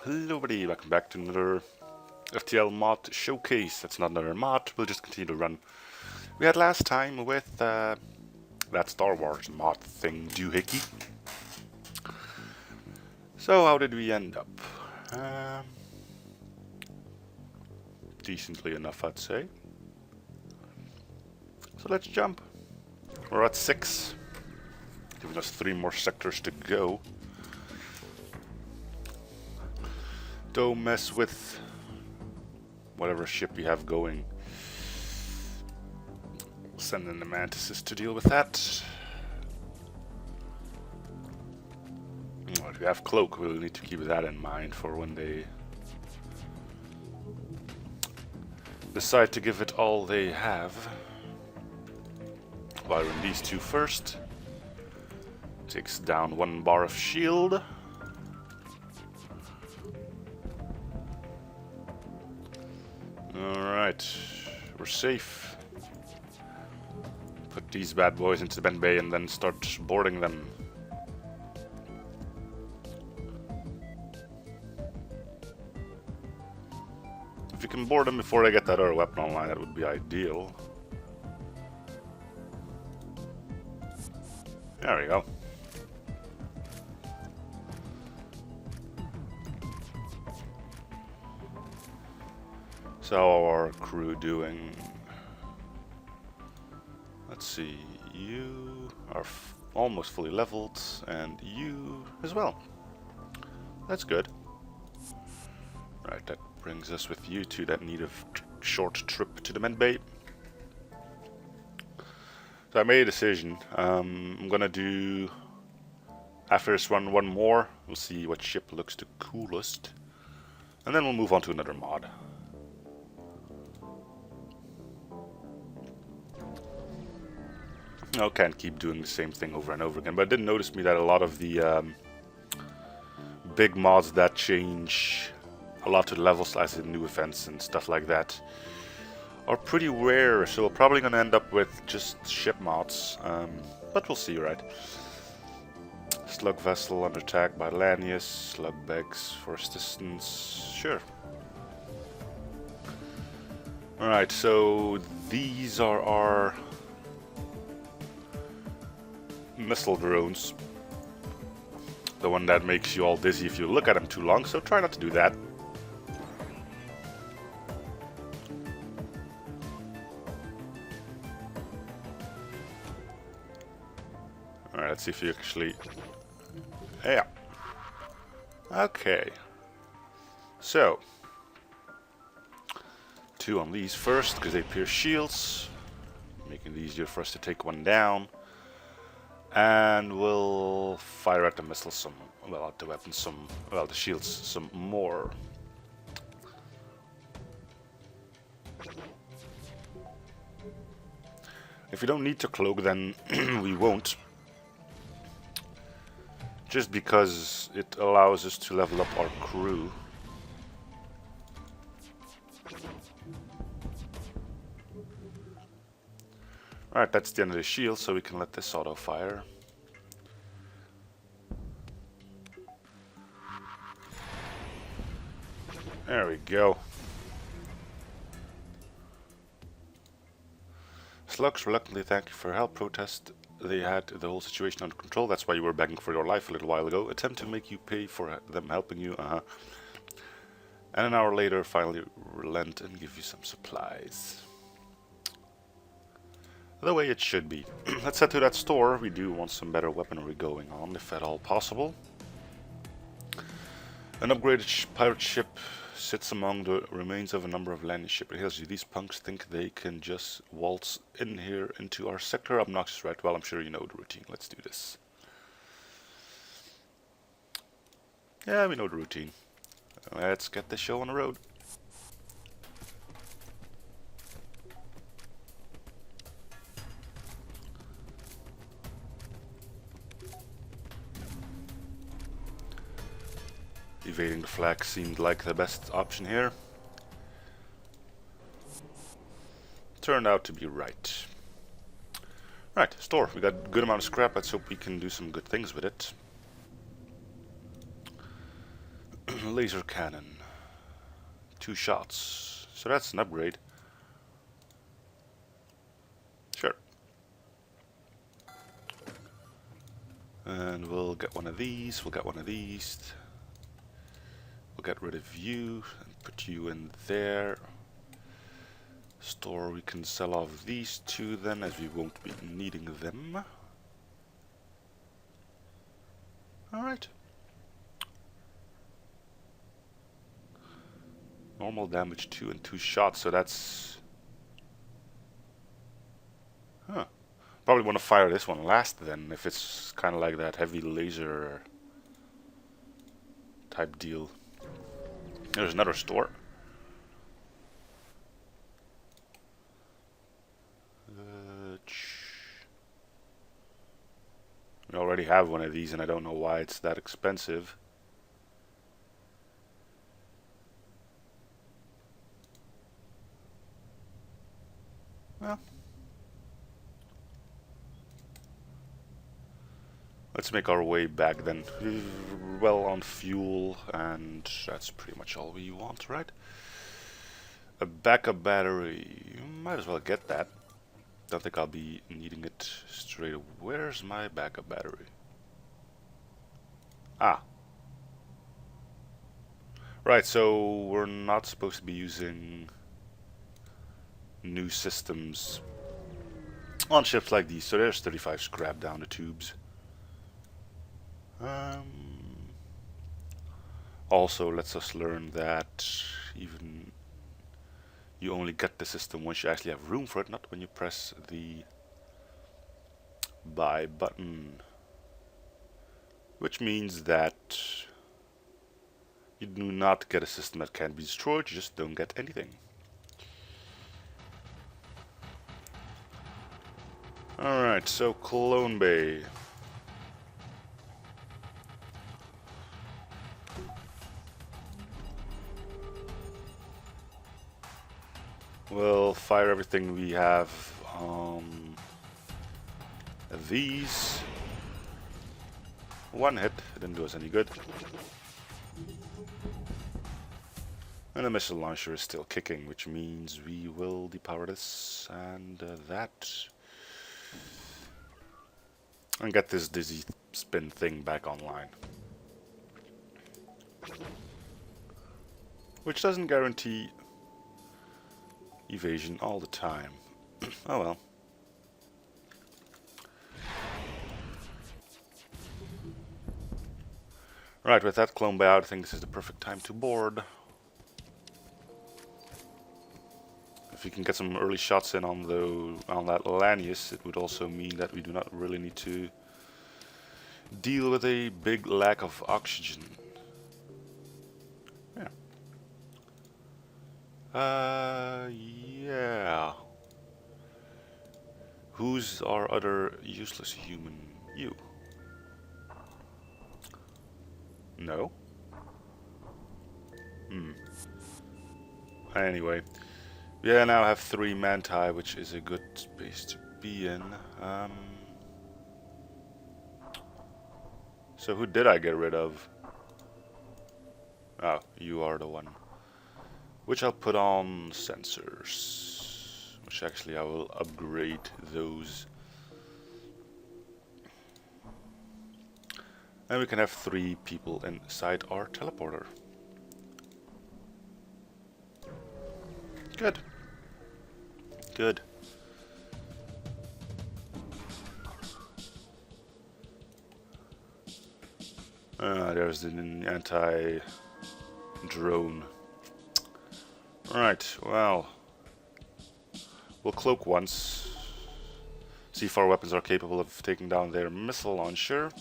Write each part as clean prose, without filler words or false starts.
Hello everybody, welcome back to another FTL mod showcase. That's not another mod, we'll just continue to run. We had last time with that Star Wars mod thing, doohickey. So how did we end up? Decently enough, I'd say. So let's jump. We're at 6, giving us 3 more sectors to go. Don't mess with whatever ship you have going. Send in the mantises to deal with that. Well, if you have cloak, we'll need to keep that in mind for when they decide to give it all they have. Firing these two first. Takes down 1 bar of shield. Alright, we're safe. Put these bad boys into the Ben Bay and then start boarding them. If you can board them before they get that other weapon online, that would be ideal. There we go. So how are our crew doing? Let's see, you are almost fully leveled, and you as well. That's good. Right, that brings us with you to that need of short trip to the Med Bay. So I made a decision. I'm gonna do, after this run, one more. We'll see what ship looks the coolest, and then we'll move on to another mod. I can't keep doing the same thing over and over again, but it did notice me that a lot of the big mods that change a lot to the levels, as in new events and stuff like that, are pretty rare, so we're probably going to end up with just ship mods, but we'll see, right? Slug vessel under attack by Lanius, slug begs for assistance, sure. Alright, so these are our missile drones. The one that makes you all dizzy if you look at them too long, so try not to do that. Alright, let's see if you actually... Yeah. Okay. So. 2 on these first, because they pierce shields. Making it easier for us to take one down. And we'll fire at the missiles some, well, at the weapons some, well, the shields some more. If we don't need to cloak, then we won't. Just because it allows us to level up our crew. Alright, that's the end of the shield, so we can let this auto fire. There we go. Slugs reluctantly thank you for your help. Protest they had the whole situation under control. That's why you were begging for your life a little while ago. Attempt to make you pay for them helping you. And an hour later, finally relent and give you some supplies. The way it should be. Let's head to that store. We do want some better weaponry going on, if at all possible. An upgraded pirate ship sits among the remains of a number of landing ships. These punks think they can just waltz in here into our sector. Obnoxious, right? Well, I'm sure you know the routine. Let's do this. Yeah, we know the routine. Let's get the show on the road. Evading the flag seemed like the best option here. Turned out to be right. Right, store. We got a good amount of scrap. Let's hope we can do some good things with it. Laser cannon. 2 shots. So that's an upgrade. Sure. And we'll get one of these. We'll get one of these. We'll get rid of you and put you in there. Store, we can sell off these 2 then, as we won't be needing them. Alright. Normal damage 2 and 2 shots, so that's... Huh. Probably want to fire this one last then, if it's kind of like that heavy laser type deal. There's another store. We already have one of these and I don't know why it's that expensive. Well, let's make our way back then. Well on fuel, and that's pretty much all we want, right? A backup battery. Might as well get that. Don't think I'll be needing it straight away. Where's my backup battery? Ah. Right, so we're not supposed to be using new systems on ships like these. So there's 35 scrap down the tubes. Also lets us learn that even you only get the system once you actually have room for it, not when you press the buy button. Which means that you do not get a system that can be destroyed, you just don't get anything. Alright, so Clone Bay. We'll fire everything we have on these. One hit, it didn't do us any good. And the missile launcher is still kicking, which means we will depower this and that. And get this dizzy spin thing back online. Which doesn't guarantee evasion all the time. Oh well. Right, with that clone bay out, I think this is the perfect time to board. If we can get some early shots in on that Lanius, it would also mean that we do not really need to deal with a big lack of oxygen. Yeah. Who's our other useless human? You. No? Anyway. Yeah, now I have 3 Manti, which is a good space to be in. So who did I get rid of? Oh, you are the one. Which I'll put on sensors. Which actually I will upgrade those. And we can have 3 people inside our teleporter. Good. Good. There's the anti-drone. Right, well, we'll cloak once, see if our weapons are capable of taking down their missile launcher.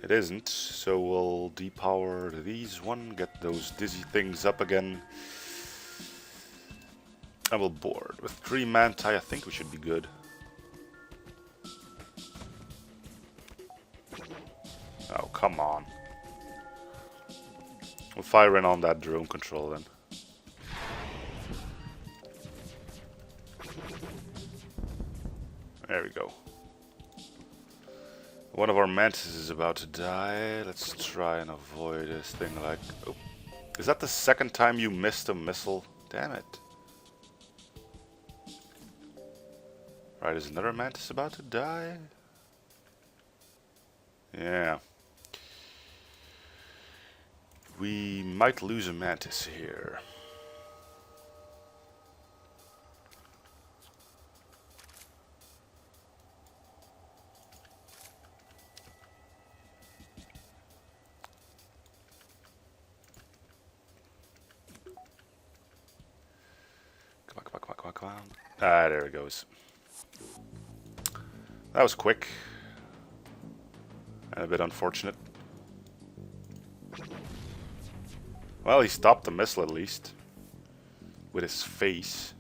It isn't, so we'll depower these one, get those dizzy things up again. I will board. With 3 Manti, I think we should be good. Oh, come on. We'll fire in on that drone control then. There we go. One of our mantises is about to die. Let's try and avoid this thing like... Oh. Is that the second time you missed a missile? Damn it. Right, is another mantis about to die? Yeah. We might lose a mantis here. Come on. Ah, there it goes. That was quick. And a bit unfortunate. Well, he stopped the missile at least. With his face.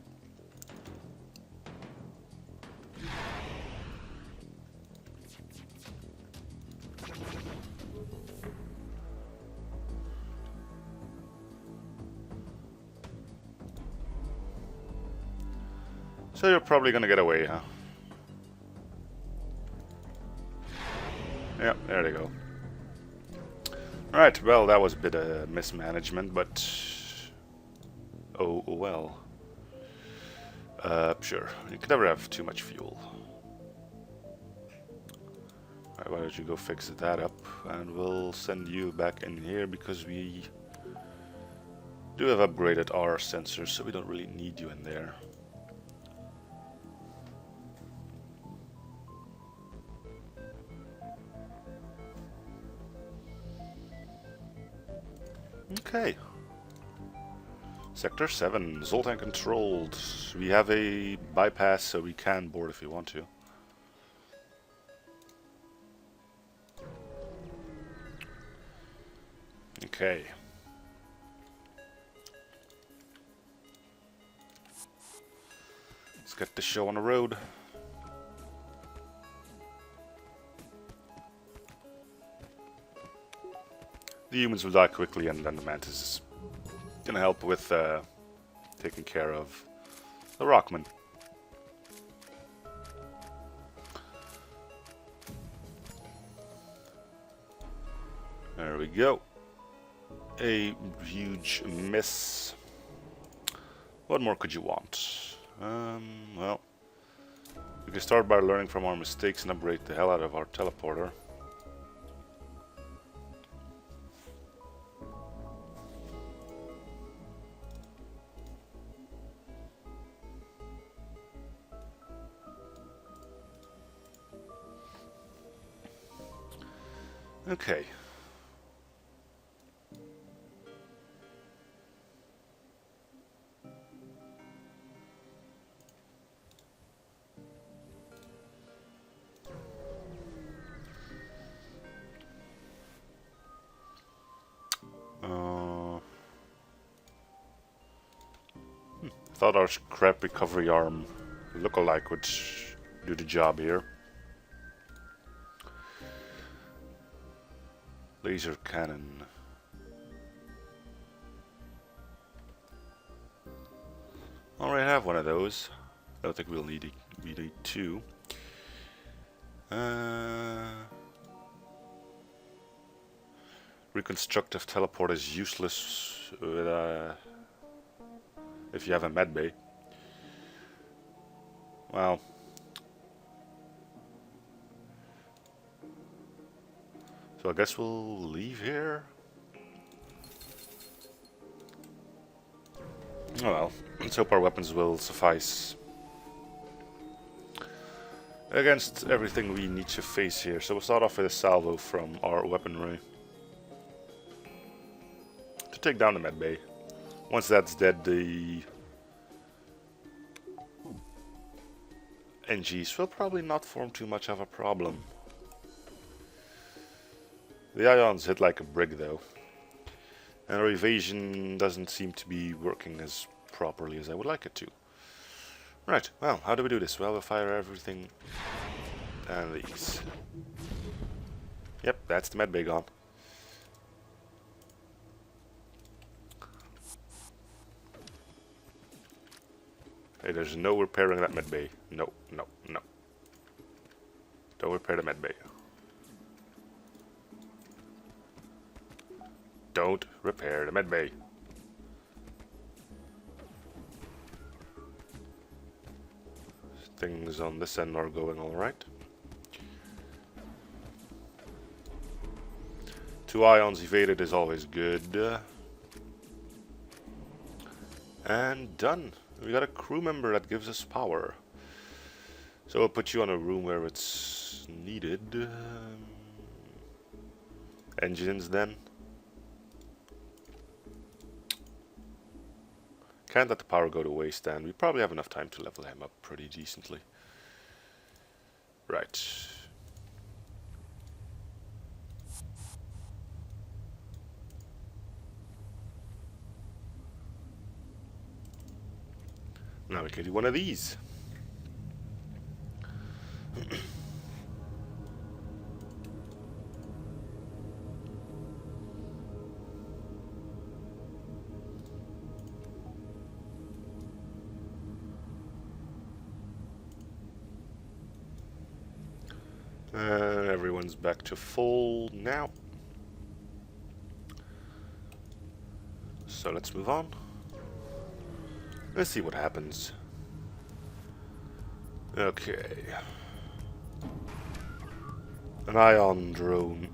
So you're probably gonna get away, huh? Yeah, there they go. Alright, well, that was a bit of mismanagement, but... Oh, well. Sure. You can never have too much fuel. Alright, why don't you go fix that up, and we'll send you back in here, because we do have upgraded our sensors, so we don't really need you in there. Okay. Sector 7, Zoltan controlled. We have a bypass, so we can board if we want to. Okay. Let's get the show on the road. The humans will die quickly, and then the mantis is gonna help with taking care of the Rockman. There we go. A huge miss. What more could you want? Well, we can start by learning from our mistakes and upgrade the hell out of our teleporter. Okay. Thought our scrap recovery arm look-alike would do the job here. Laser cannon. Already have one of those. I don't think we'll need two. Reconstructive teleport is useless with, if you have a medbay. Well. So I guess we'll leave here. Oh well, let's hope our weapons will suffice against everything we need to face here. So we'll start off with a salvo from our weaponry to take down the medbay. Once that's dead, the NGs will probably not form too much of a problem. The ions hit like a brick though, and our evasion doesn't seem to be working as properly as I would like it to. Right, well, how do we do this? Well, we'll fire everything and these. Yep, that's the medbay gone. Hey, there's no repairing that medbay. No, no, no. Don't repair the medbay. don't repair the medbay. Things on this end are going alright. 2 ions evaded is always good. And done. We got a crew member that gives us power. So we'll put you on a room where it's needed. Engines then. Can't let the power go to waste, and we probably have enough time to level him up pretty decently. Right. Now we can do one of these. Everyone's back to full now. So let's move on. Let's see what happens. Okay. An ion drone.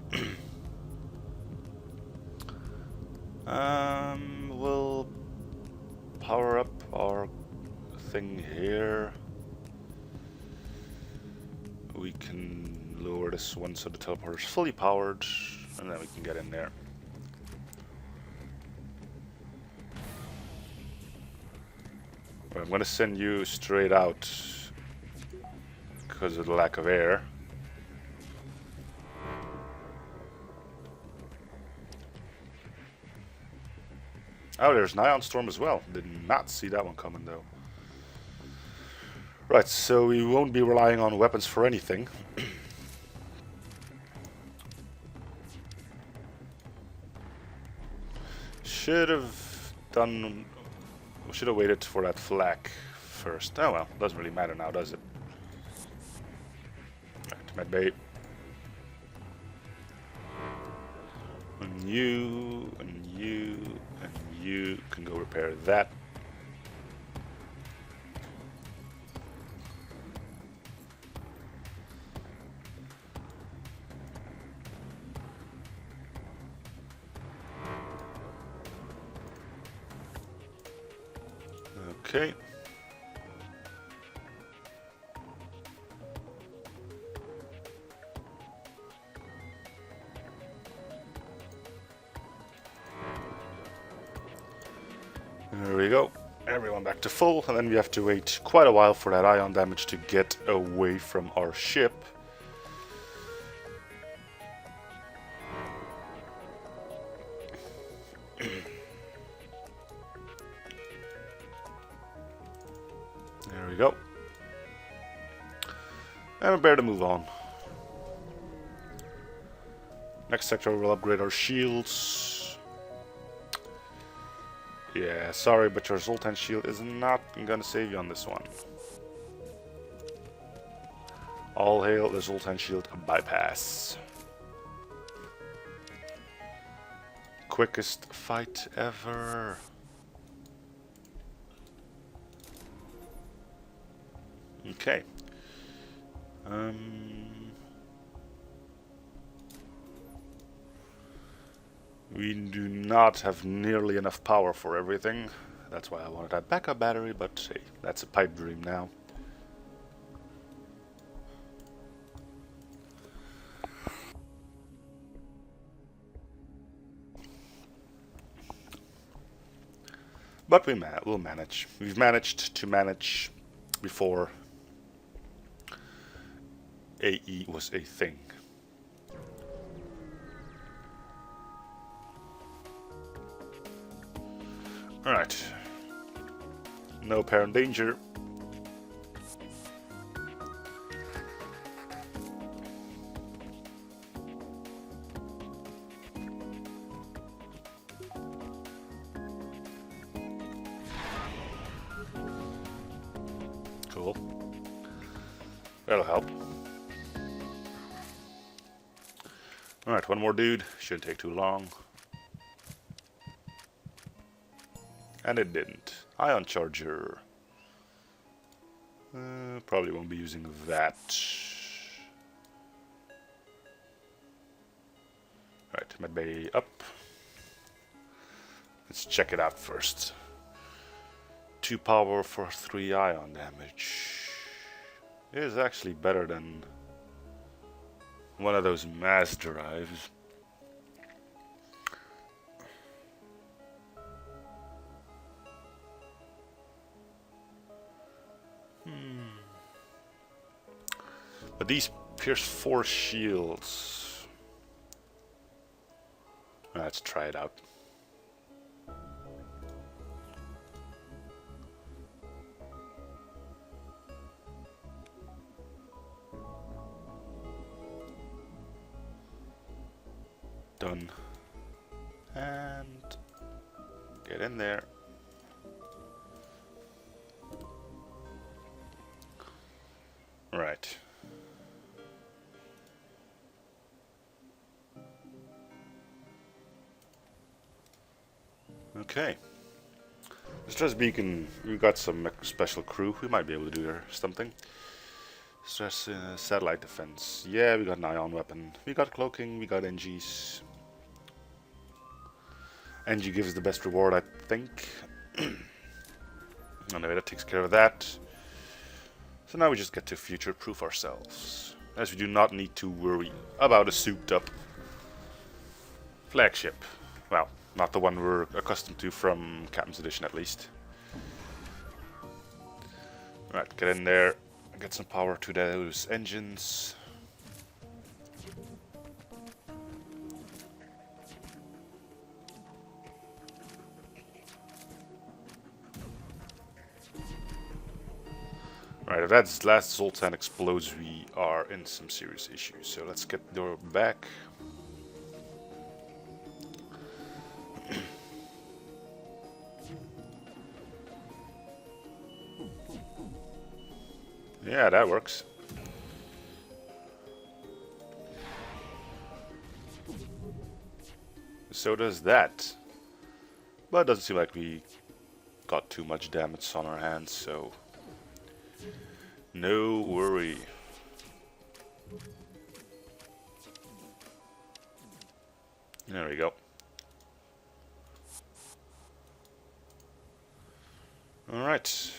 We'll power up our thing here. We can lower this one so the teleporter's fully powered, and then we can get in there. But I'm gonna send you straight out because of the lack of air. Oh, there's an ion storm as well. Did not see that one coming though. Right, so we won't be relying on weapons for anything. Should have waited for that flak first. Oh well, doesn't really matter now, does it? Right, medbay. And you can go repair that. Okay. There we go. Everyone back to full, and then we have to wait quite a while for that ion damage to get away from our ship. There we go. And we're better to move on. Next sector we'll upgrade our shields. Yeah, sorry, but your Zoltan shield is not gonna save you on this one. All hail the Zoltan shield bypass. Quickest fight ever. Okay. We do not have nearly enough power for everything. That's why I wanted that backup battery, but hey, that's a pipe dream now. But we'll manage. We've managed to manage before AE was a thing. Alright. No apparent danger. Cool. That'll help. Alright, one more dude. Shouldn't take too long. And it didn't. Ion charger. Probably won't be using that. Right, medbay up. Let's check it out first. 2 power for 3 ion damage. It is actually better than one of those mass drives. But these pierce 4 shields. Let's try it out. Done. And get in there. Right. Okay. Stress beacon. We got some special crew. We might be able to do something. Stress satellite defense. Yeah, we got an ion weapon. We got cloaking. We got NGs. NG gives the best reward, I think. Anyway, that takes care of that. So now we just get to future-proof ourselves, as we do not need to worry about a souped-up flagship. Well, not the one we're accustomed to from Captain's Edition, at least. Right, get in there, get some power to those engines. Right, if that last Zoltan explodes, we are in some serious issues. So let's get the door back. Yeah, that works. So does that. But it doesn't seem like we got too much damage on our hands, so no worry. There we go. Alright.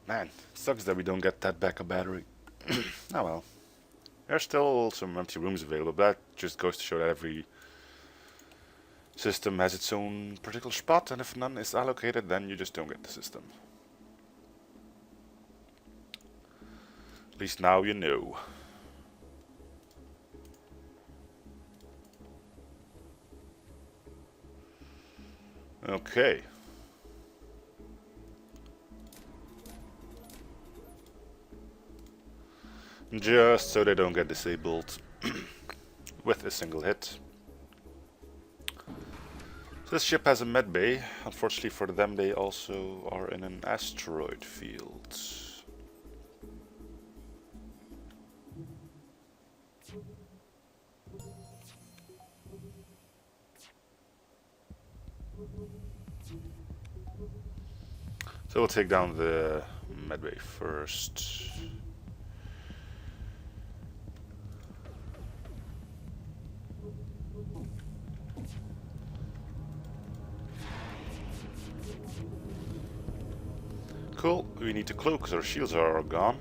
Man, it sucks that we don't get that backup battery. Oh well. There's still some empty rooms available, but that just goes to show that every system has its own particular spot, and if none is allocated, then you just don't get the system. At least now you know. Okay. Just so they don't get disabled with a single hit. So this ship has a med bay. Unfortunately for them, they also are in an asteroid field. So we'll take down the med bay first. Cool, we need to cloak because our shields are gone.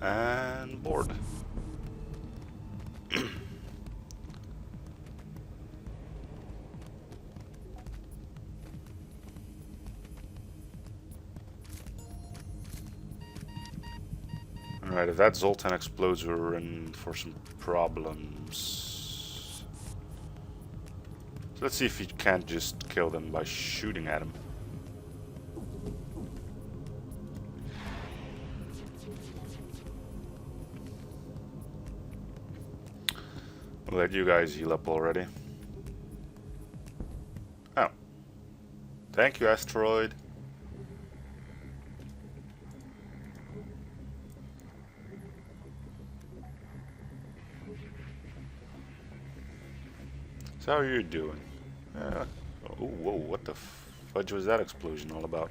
And board. Alright, if that Zoltan explodes, we're in for some problems. So let's see if we can't just kill them by shooting at them. I'll let you guys heal up already. Oh. Thank you, asteroid. So how are you doing? Oh, whoa, what the fudge was that explosion all about?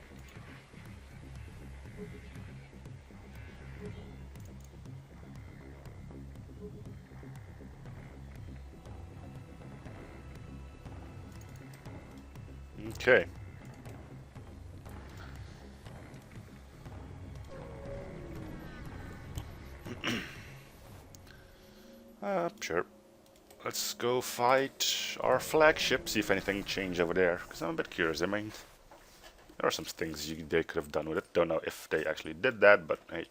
Okay. Sure. Let's go fight our flagship, see if anything changed over there. Because I'm a bit curious. I mean, there are some things they could have done with it. Don't know if they actually did that, but hey.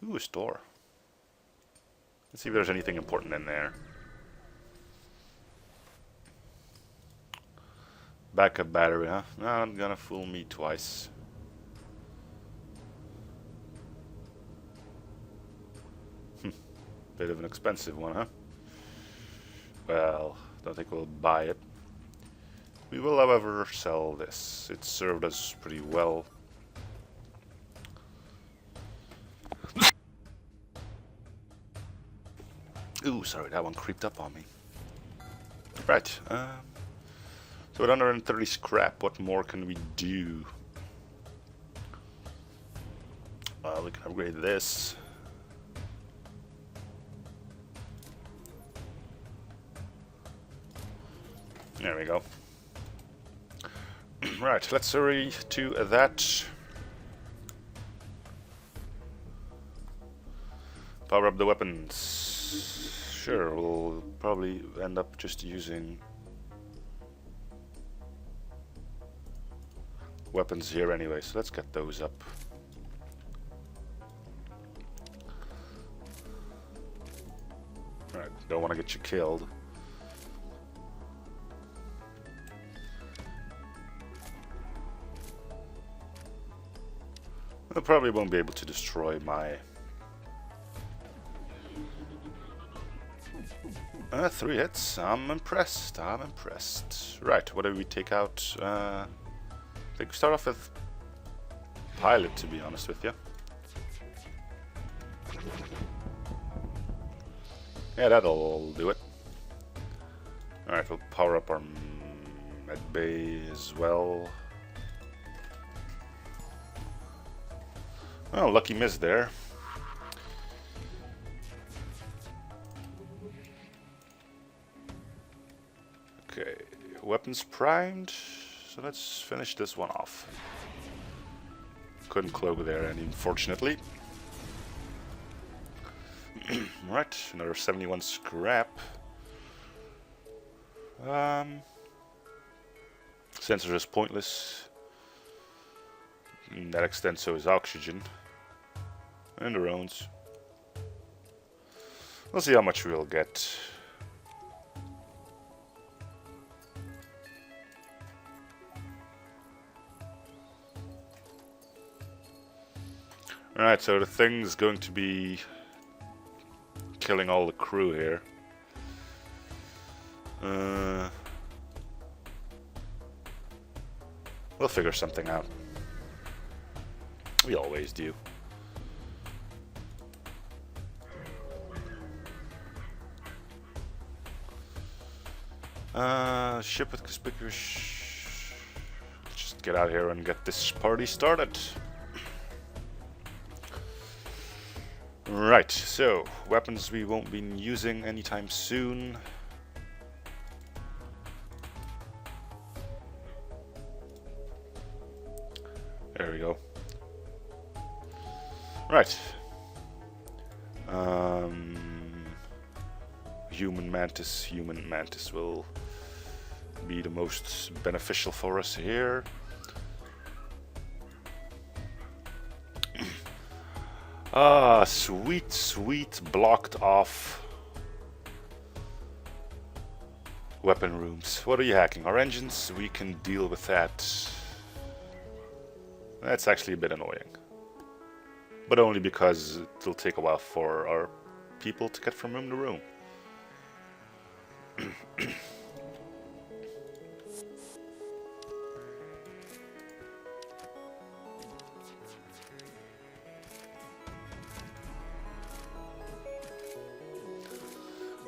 Ooh, a store. Let's see if there's anything important in there. Backup battery, huh? Not gonna fool me twice. Bit of an expensive one, huh? Well, don't think we'll buy it. We will, however, sell this. It served us pretty well. Ooh, sorry, that one creeped up on me. Right, so with 130 scrap, what more can we do? We can upgrade this. There we go. Right, let's hurry to that. Power up the weapons. Sure, we'll probably end up just using weapons here anyway, so let's get those up. Alright, don't want to get you killed. I probably won't be able to destroy my... 3 hits. I'm impressed. I'm impressed. Right, what do we take out? I think we start off with pilot, to be honest with you. Yeah, that'll do it. Alright, we'll power up our med bay as well. Oh, lucky miss there. Okay, weapons primed. So let's finish this one off. Couldn't cloak there, unfortunately. Right, another 71 scrap. Sensor is pointless. In that extent, so is oxygen. And the drones. We'll see how much we'll get. Alright, so the thing's going to be killing all the crew here. We'll figure something out. We always do. Ship with conspicuous. Let's just get out here and get this party started. Right, so weapons we won't be using anytime soon. There we go. Right. Human mantis will be the most beneficial for us here. Ah, sweet, sweet blocked off weapon rooms. What are you hacking? Our engines? We can deal with that. That's actually a bit annoying. But only because it'll take a while for our people to get from room to room.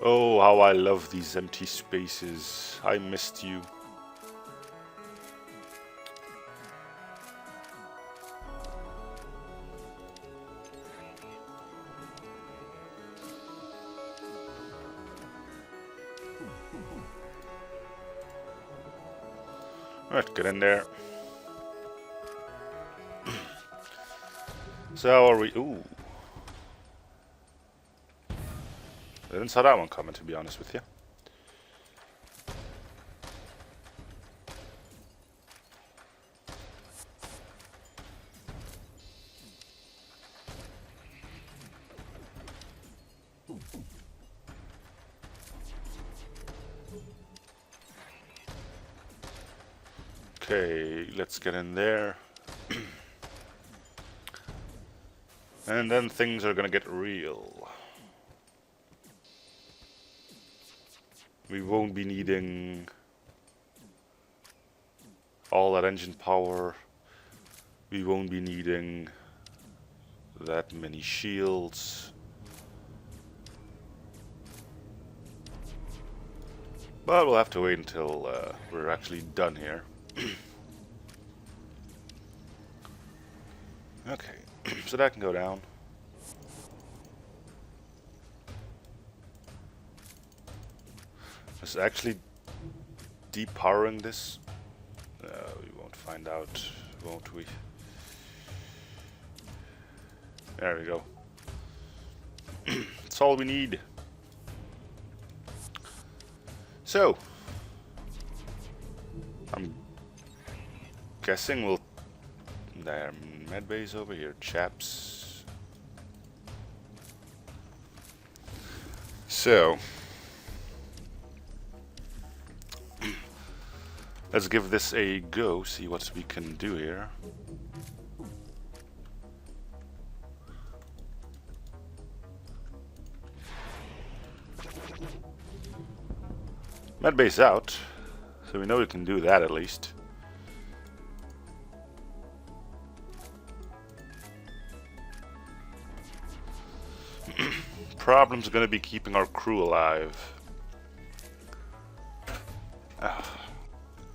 Oh, how I love these empty spaces. I missed you. Alright, get in there. So how are we? Ooh. I didn't saw that one coming, to be honest with you. Okay, let's get in there. And then things are gonna get real. We won't be needing all that engine power. We won't be needing that many shields. But we'll have to wait until we're actually done here. Okay, so that can go down. Is actually depowering this? We won't find out, won't we? There we go. That's all we need. So, I'm guessing we'll... There, medbay's over here, chaps. So, let's give this a go, see what we can do here. Medbay's out, so we know we can do that at least. Problem's gonna be keeping our crew alive.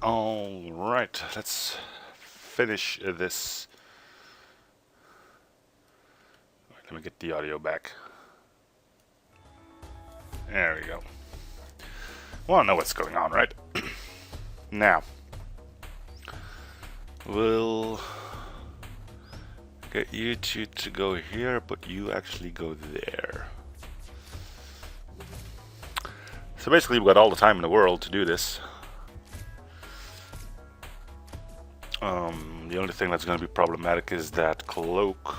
Alright, let's finish this. Let me get the audio back. There we go. Wanna know what's going on, right? Now, we'll get you two to go here, but you actually go there. So basically we've got all the time in the world to do this. The only thing that's going to be problematic is that cloak.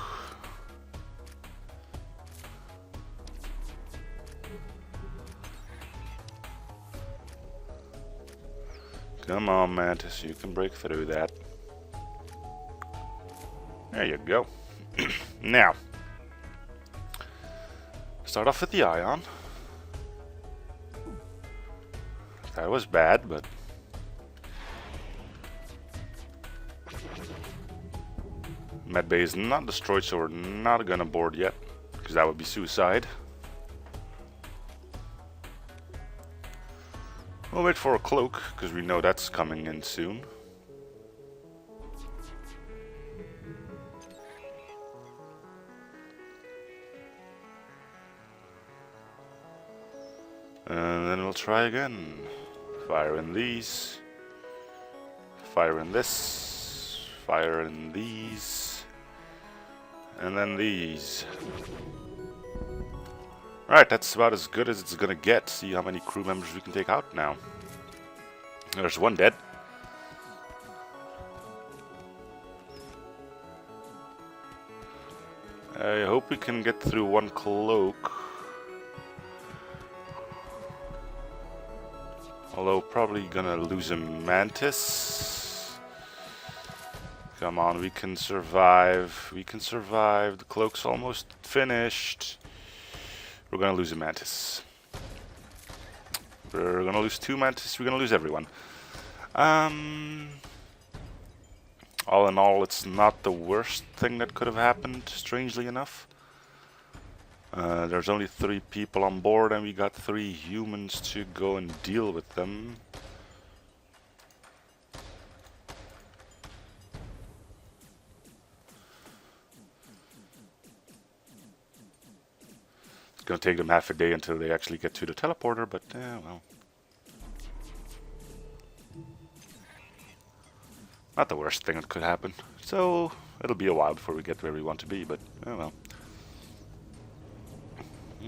Come on, Mantis, you can break through that. There you go. Now, start off with the ion. That was bad, but medbay is not destroyed, so we're not gonna board yet, because that would be suicide. We'll wait for a cloak, because we know that's coming in soon. And then we'll try again. Fire in these. Fire in this. Fire in these. And then these. Right, that's about as good as it's gonna get. See how many crew members we can take out now. There's one dead. I hope we can get through one cloak. Although probably gonna lose a mantis. Come on, we can survive. We can survive. The cloak's almost finished. We're gonna lose a mantis. We're gonna lose two mantis. We're gonna lose everyone. All in all, it's not the worst thing that could have happened, strangely enough. There's only 3 people on board and we got 3 humans to go and deal with them. It's gonna take them half a day until they actually get to the teleporter, but well. Not the worst thing that could happen. So it'll be a while before we get where we want to be, but oh well.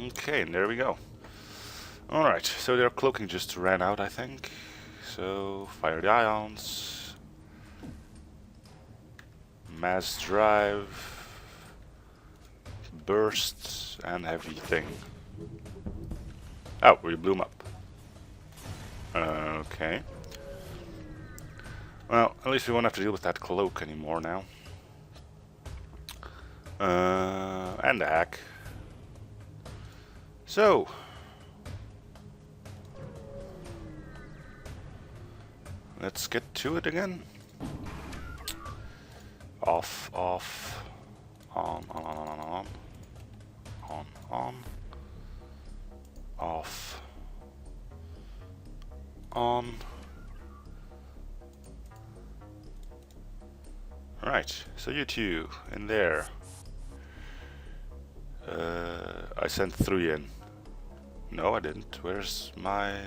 Okay, and there we go. Alright, so their cloaking just ran out, I think. So, fire the ions. Mass drive. Bursts and heavy thing. Oh, we blew them up. Okay. Well, at least we won't have to deal with that cloak anymore now. And the hack. So, let's get to it again. Off, off, on, off, on. Right, so you two in there. I sent 3 in. No, I didn't. Where's my...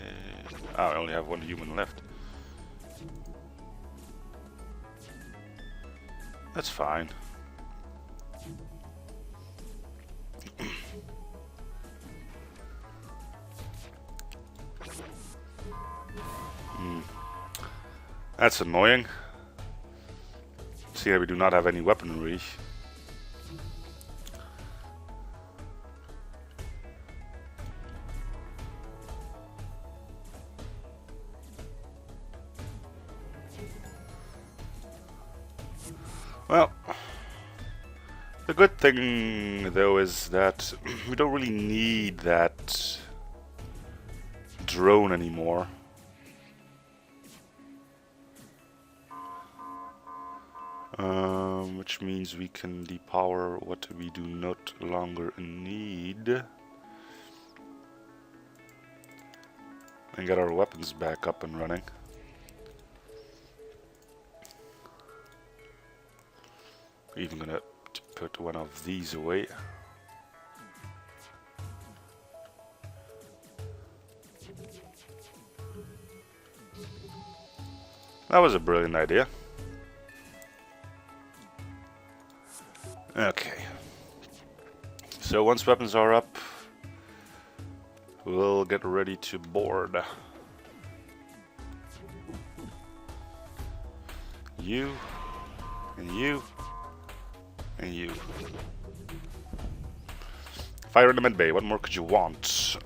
Oh, I only have 1 human left. That's fine. That's annoying. See, we do not have any weaponry. Well, the good thing though is that we don't really need that drone anymore. Which means we can depower what we do not longer need and get our weapons back up and running. Even gonna put one of these away. That was a brilliant idea. Okay. So once weapons are up, we'll get ready to board. You, and you, and you. Fire in the mid bay, what more could you want?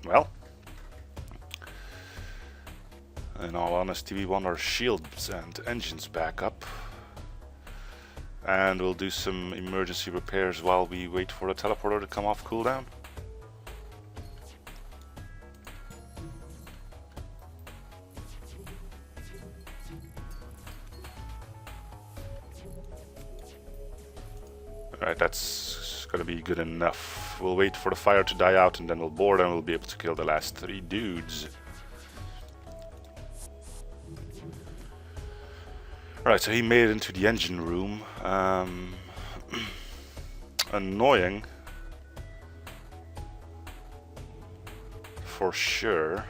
Well, in all honesty, we want our shields and engines back up. And we'll do some emergency repairs while we wait for the teleporter to come off cooldown. Alright, that's gonna be good enough. We'll wait for the fire to die out and then we'll board and we'll be able to kill the last 3 dudes. Right, so he made it into the engine room. Annoying. For sure.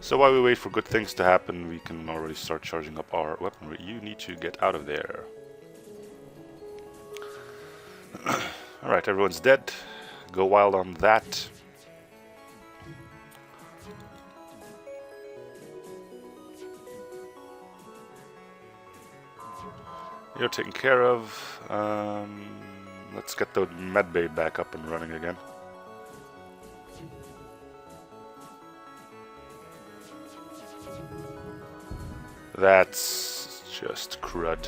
So while we wait for good things to happen, we can already start charging up our weaponry. You need to get out of there. Alright, everyone's dead. Go wild on that. You're taken care of. Let's get the medbay back up and running again. That's just crud.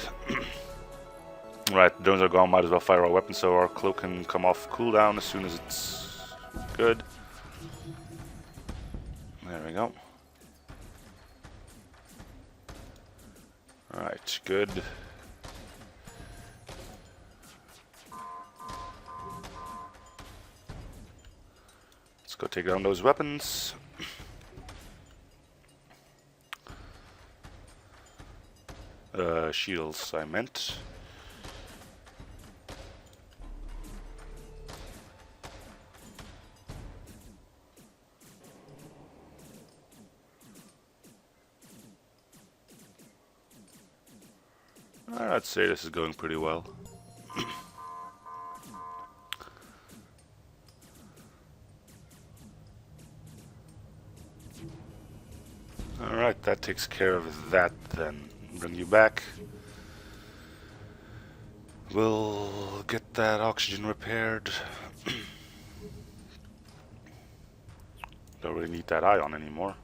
Right, drones are gone, might as well fire our weapons so our cloak can come off cooldown as soon as it's Good. There we go. Alright, good. Let's go take down those weapons. Shields, I meant. I'd say this is going pretty well. Alright, that takes care of that then. Bring you back. We'll get that oxygen repaired. Don't really need that ion anymore.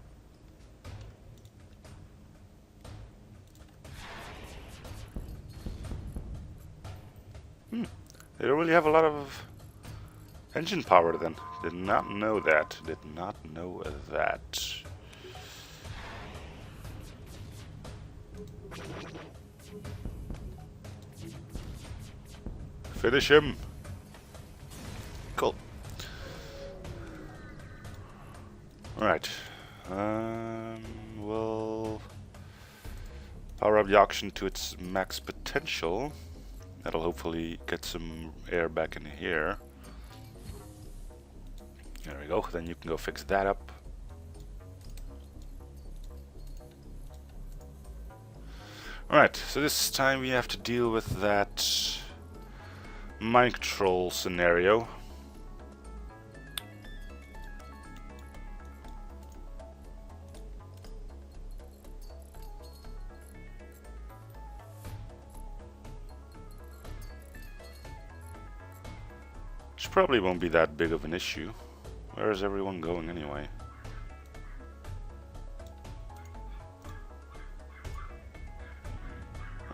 They don't really have a lot of engine power then. Did not know that. Did not know that. Finish him. Cool. Alright. We'll power up the oxygen to its max potential. That'll hopefully get some air back in here. There we go. Then you can go fix that up. Alright, so this time we have to deal with that mind control scenario. Which probably won't be that big of an issue. Where is everyone going anyway?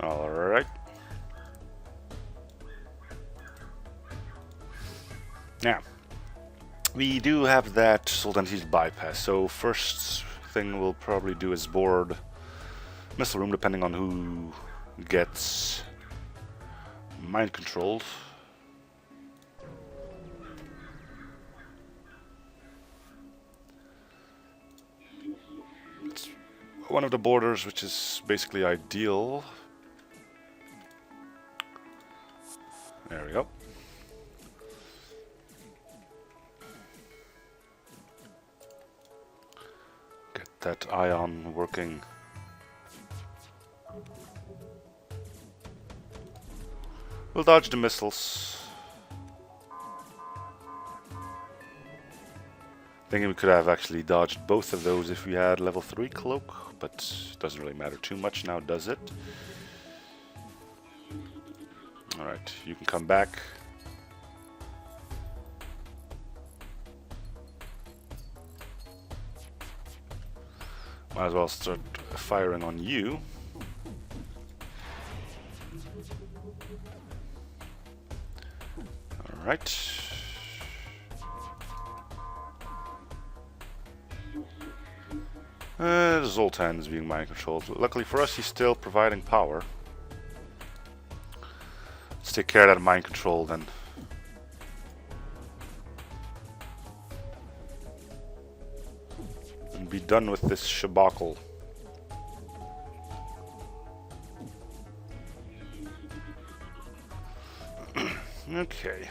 Alright. Now, we do have that Solidity bypass, so first thing we'll probably do is board missile room, depending on who gets mind controlled. It's one of the borders which is basically ideal. There we go. Get that ion working. We'll dodge the missiles. Thinking we could have actually dodged both of those if we had level 3 cloak, but it doesn't really matter too much now, does it? Alright, you can come back. Might as well start firing on you. Alright. Zoltan is being mind controlled. Luckily for us, he's still providing power. Let's take care of that mind control then. And be done with this shabacle. Okay.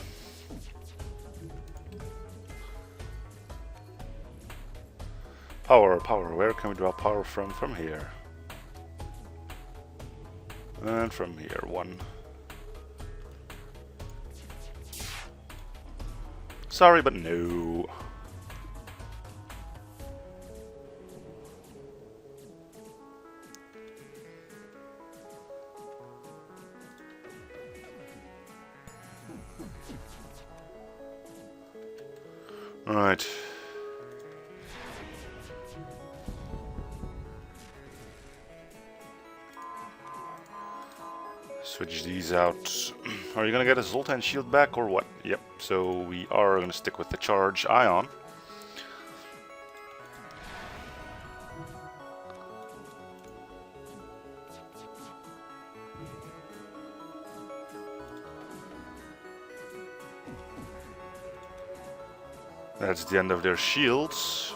Power, power. Where can we draw power from? From here. And from here, one. Sorry, but no. All right. Switch these out. Are you gonna get a Zoltan shield back or what? Yep, so we are gonna stick with the charge ion. That's the end of their shields.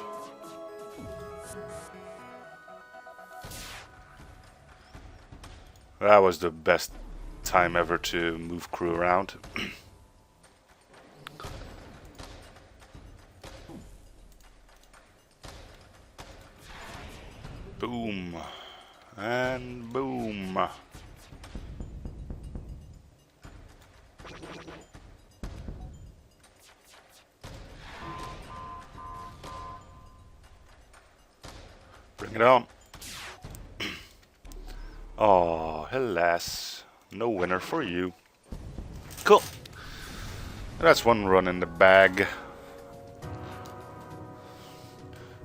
That was the best time ever to move crew around. Boom. And boom. Bring it on. Oh, alas. No winner for you. Cool. That's one run in the bag.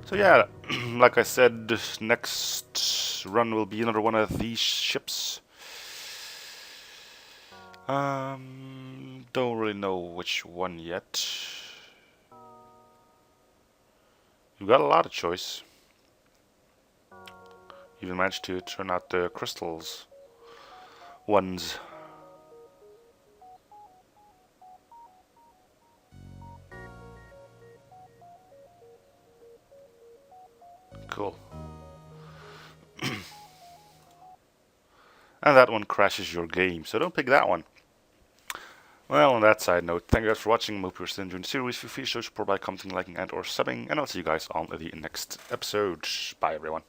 So yeah, like I said, this next run will be another one of these ships. Don't really know which one yet. You've got a lot of choice. Even managed to turn out the crystals ones. Cool. And that one crashes your game, so don't pick that one. Well, on that side note, thank you guys for watching. I hope you're still enjoying the series. Feel free to show support by commenting, liking, and or subbing, and I'll see you guys on the next episode. Bye, everyone.